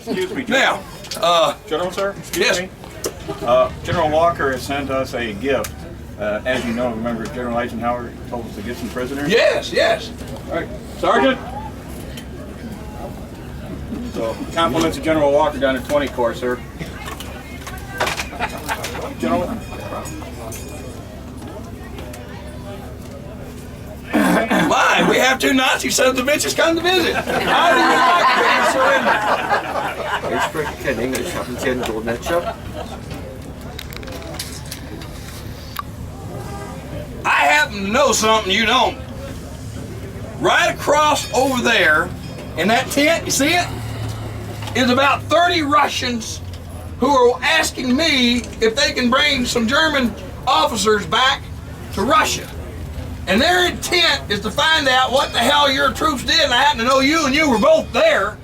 Excuse me, Now, General, sir? Excuse yes. me. General Walker has sent us a gift. As you know, remember General Eisenhower told us to get some prisoners? yes, yes. All right, Sergeant. So, compliments of General Walker down at 20 Corps, sir. Gentlemen. My, we have two Nazi sons of bitches come to visit. How do you like being surrendered? Ich spreche kein Englisch, haben Sie einen Dolmetscher? I happen to know something you don't. Right across over there, in that tent, you see it? Is about 30 Russians who are asking me if they can bring some German officers back to Russia. And their intent is to find out what the hell your troops did, and I happen to know you and you were both there,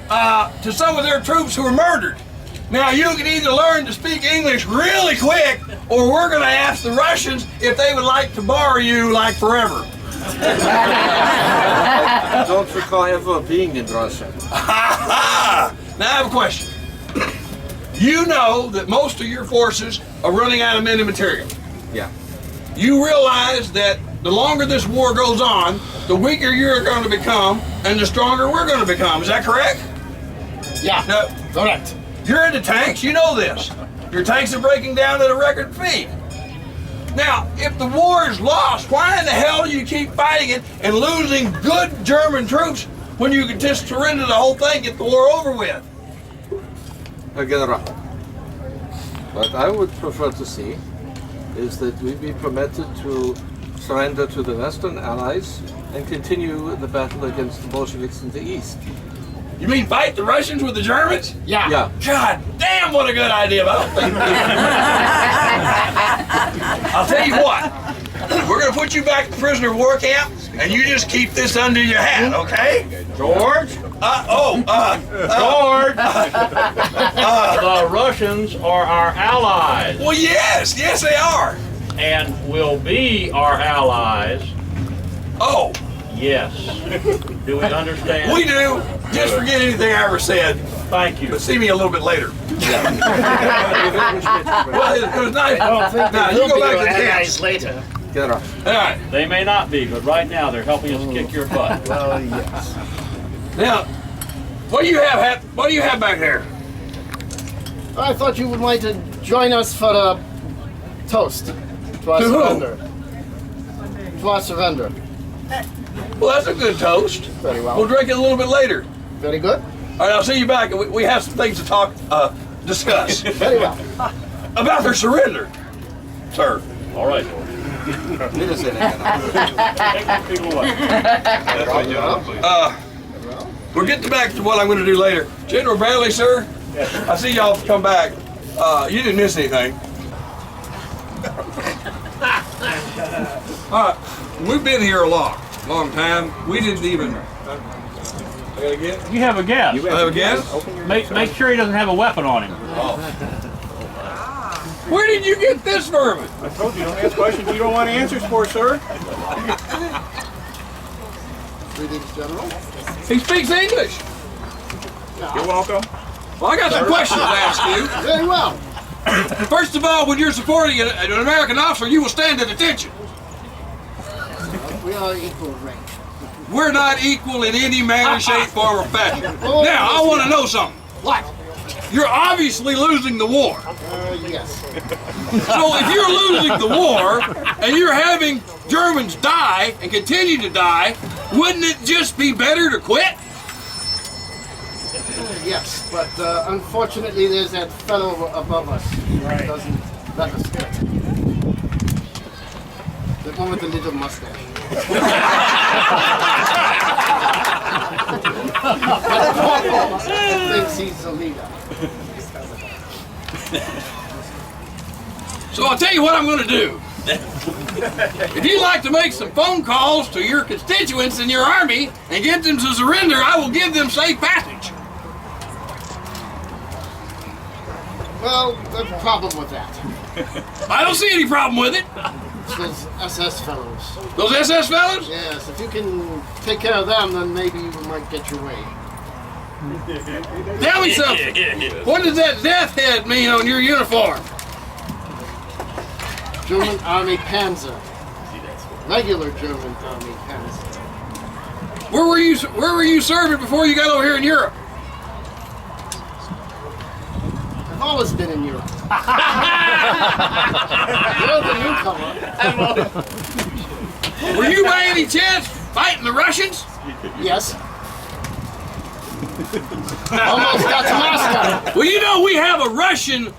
to some of their troops who were murdered. Now you can either learn to speak English really quick, or we're gonna ask the Russians if they would like to borrow you like forever. I don't recall ever being in Russia. Now I have a question. You know that most of your forces are running out of men and material. Yeah. You realize that the longer this war goes on, the weaker you're going to become and the stronger we're going to become. Is that correct? Yeah, No, correct. you're into tanks, you know this. Your tanks are breaking down at a record speed. Now, if the war is lost, why in the hell do you keep fighting it and losing good German troops when you could just surrender the whole thing, get the war over with? General. What I would prefer to see is that we be permitted to surrender to the Western Allies and continue the battle against the Bolsheviks in the East. You mean fight the Russians with the Germans? Yeah. Yeah. God damn, what a good idea, but I don't think I'll tell you what. We're going to put you back in the prisoner of war camp, and you just keep this under your hat, okay? George? George! The Russians are our allies Well, yes, they are. and will be our allies. Oh, Yes. Do we understand? we do. Just forget anything I ever said, Thank you. but see me a little bit later. Yeah. Well, it was nice. I don't think Now, they you will go be back your to the camp. allies later. General. All right. They may not be, but right now they're helping us kick your butt. Well, yes. Now, what do you have? What do you have back there? I thought you would like to join us for a toast to our To who? surrender. To our surrender. Well, that's a good toast. Very well. We'll drink it a little bit later. Very good. All right, I'll see you back. We have some things to discuss Very well. about their surrender, sir. All right. Wiedersehen, General. Take the people away. We'll get back to what I'm going to do later. General Bradley, sir, I see y'all come back. You didn't miss anything. All right, we've been here a long time. We didn't even. I got a guess? You have a guess. I have a guess? Make sure he doesn't have a weapon on him. Where did you get this vermin? I told you, don't ask questions you don't want answers for, sir. Greetings, General. He speaks English. You're welcome. Well, I got some questions to ask you. Very well. First of all, when you're supporting an American officer, you will stand at attention. We are equal rank. We're not equal in any manner, shape, form, or fashion. Oh, Now, I want to know something. What? You're obviously losing the war. Yes. So if you're losing the war and you're having Germans die and continue to die, wouldn't it just be better to quit? Yes, but unfortunately there's that fellow above us who doesn't let us quit. The one with the little mustache. He thinks he's the leader. So I'll tell you what I'm going to do. If you'd like to make some phone calls to your constituents in your army and get them to surrender, I will give them safe passage. Well, there's a problem with that. I don't see any problem with it. It's those SS fellows. Those SS fellas? Yes, if you can take care of them, then maybe you might get your way. Tell me something. What does that death head mean on your uniform? German Army Panzer. Regular German Army Panzer. Where were you serving before you got over here in Europe? I've always been in Europe. You're the newcomer. Were you by any chance fighting the Russians? Yes. Almost got to Moscow. Well, you know we have a Russian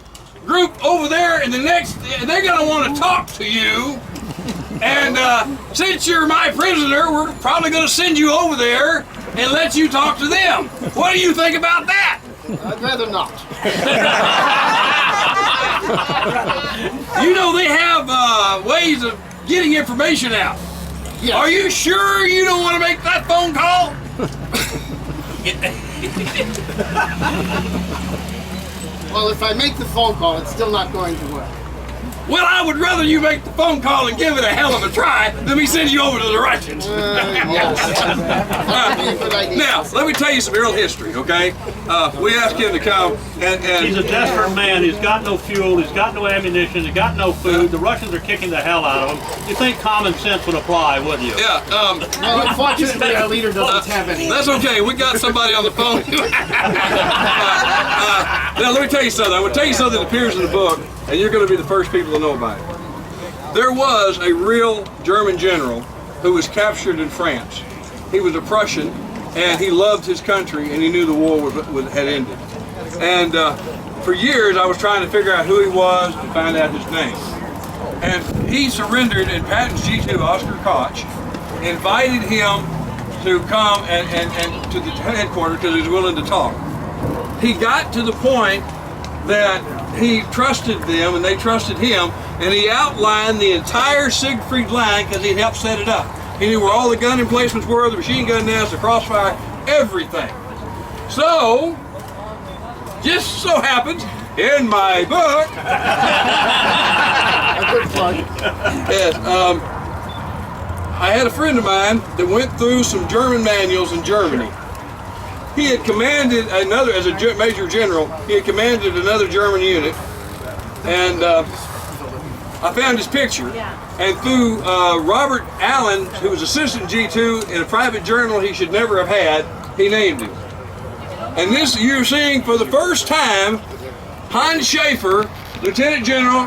group over there, and they're gonna want to talk to you. And since you're my prisoner, we're probably gonna send you over there and let you talk to them. What do you think about that? I'd rather not. You know they have ways of getting information out. Yes. Are you sure you don't want to make that phone call? Well, if I make the phone call, it's still not going to work. Well, I would rather you make the phone call and give it a hell of a try than me send you over to the Russians. Yes. That would be a good idea. Now, let me tell you some real history, okay? We asked him to come, and He's a desperate man. He's got no fuel. He's got no ammunition. He's got no food. The Russians are kicking the hell out of him. You think common sense would apply, wouldn't you? yeah, Well, unfortunately, our leader doesn't have any. that's okay. We got somebody on the phone. Now, let me tell you something. I'm going to tell you something that appears in the book, and you're going to be the first people to know about it. There was a real German general who was captured in France. He was a Prussian, and he loved his country, and he knew the war had ended. And for years, I was trying to figure out who he was and find out his name. And he surrendered, and Patton's G2, Oscar Koch, invited him to come and to the headquarters because he was willing to talk. He got to the point that he trusted them and they trusted him, and he outlined the entire Siegfried line because he helped set it up. He knew where all the gun emplacements were, the machine gun nests, the crossfire, everything. So, just so happens, in my book, A good plug. yes, I had a friend of mine that went through some German manuals in Germany. He had commanded another, as a major general, he had commanded another German unit, and I found his picture. And through Robert Allen, who was assistant G2 in a private journal he should never have had, he named him. And this you're seeing for the first time Hans Schaefer, Lieutenant General,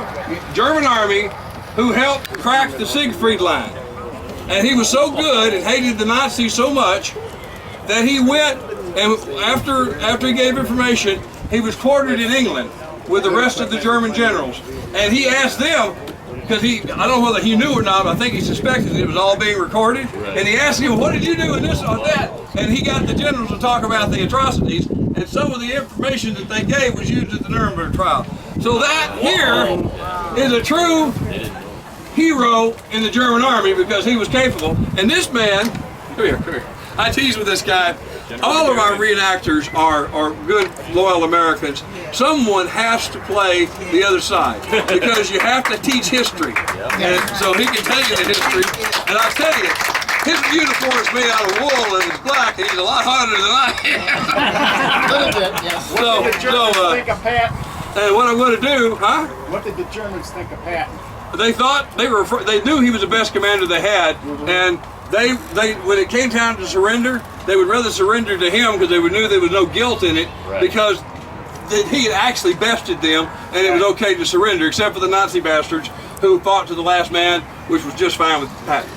German Army, who helped crack the Siegfried line. And he was so good and hated the Nazis so much that he went, and after he gave information, he was quartered in England with the rest of the German generals. And he asked them, because I don't know whether he knew or not, but I think he suspected it was all being recorded. And he asked him, what did you do in this or that? And he got the generals to talk about the atrocities, and some of the information that they gave was used at the Nuremberg trial. So that here is a true hero in the German army because he was capable. And this man, come here. I tease with this guy. All of our reenactors are good, loyal Americans. Someone has to play the other side because you have to teach history. And so he can tell you the history. And I'll tell you, his uniform is made out of wool and it's black, and he's a lot harder than I am. A little bit, yes. Think of Patton? And what I'm going to do, huh? What did the Germans think of Patton? They thought they knew he was the best commander they had, and they when it came time to surrender, they would rather surrender to him because they knew there was no guilt in it, because he had actually bested them, and it was okay to surrender, except for the Nazi bastards who fought to the last man, which was just fine with Patton.